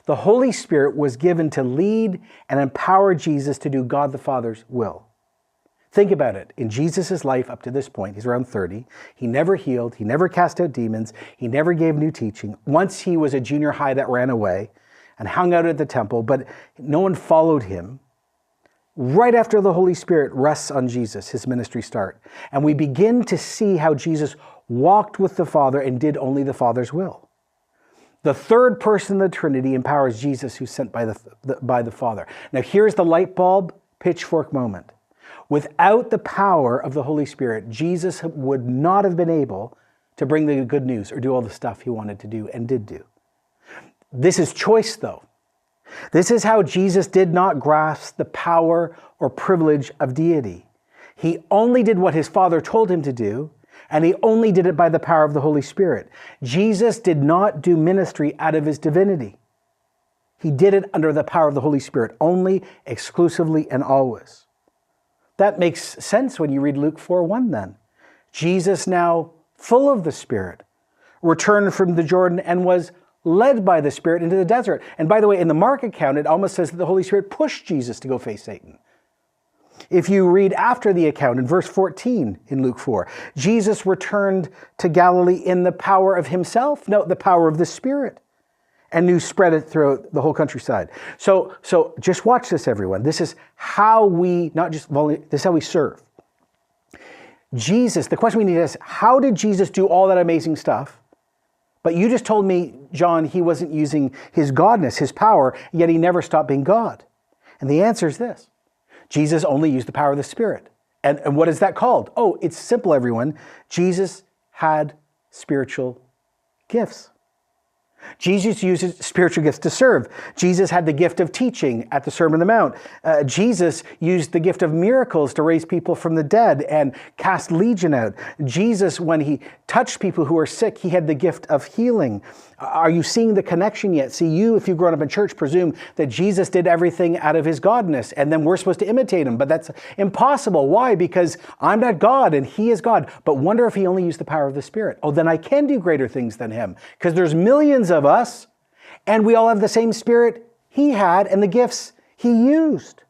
The Holy Spirit was given to lead and empower Jesus to do God the Father's will. Think about it. In Jesus' life up to this point, he's around 30, he never healed, he never cast out demons, he never gave new teaching. Once he was a junior high that ran away and hung out at the temple, but no one followed him. Right after the Holy Spirit rests on Jesus, his ministry starts. And we begin to see how Jesus walked with the Father and did only the Father's will. The third person of the Trinity empowers Jesus, who's sent by the Father. Now here's the light bulb pitchfork moment. Without the power of the Holy Spirit, Jesus would not have been able to bring the good news or do all the stuff he wanted to do and did do. This is choice, though. This is how Jesus did not grasp the power or privilege of deity. He only did what his Father told him to do, and he only did it by the power of the Holy Spirit. Jesus did not do ministry out of his divinity. He did it under the power of the Holy Spirit, only, exclusively, and always. That makes sense when you read Luke 4:1 then. Jesus, now full of the Spirit, returned from the Jordan and was led by the Spirit into the desert. And by the way, in the Mark account, it almost says that the Holy Spirit pushed Jesus to go face Satan. If you read after the account in verse 14 in Luke 4, Jesus returned to Galilee in the power of himself, no, the power of the Spirit. And news spread it throughout the whole countryside. So just watch this, everyone. This is how we, this is how we serve. Jesus, the question we need is, how did Jesus do all that amazing stuff? But you just told me, John, he wasn't using his godness, his power, yet he never stopped being God. And the answer is this. Jesus only used the power of the Spirit. And what is that called? Oh, it's simple, everyone. Jesus had spiritual gifts. Jesus used spiritual gifts to serve. Jesus had the gift of teaching at the Sermon on the Mount. Jesus used the gift of miracles to raise people from the dead and cast legion out. Jesus, when he touched people who were sick, he had the gift of healing. Are you seeing the connection yet? See, you, if you've grown up in church, presume that Jesus did everything out of his godness, and then we're supposed to imitate him. But that's impossible. Why? Because I'm not God and he is God. But wonder if he only used the power of the Spirit. Oh, then I can do greater things than him. Because there's millions of us, and we all have the same Spirit he had and the gifts he used.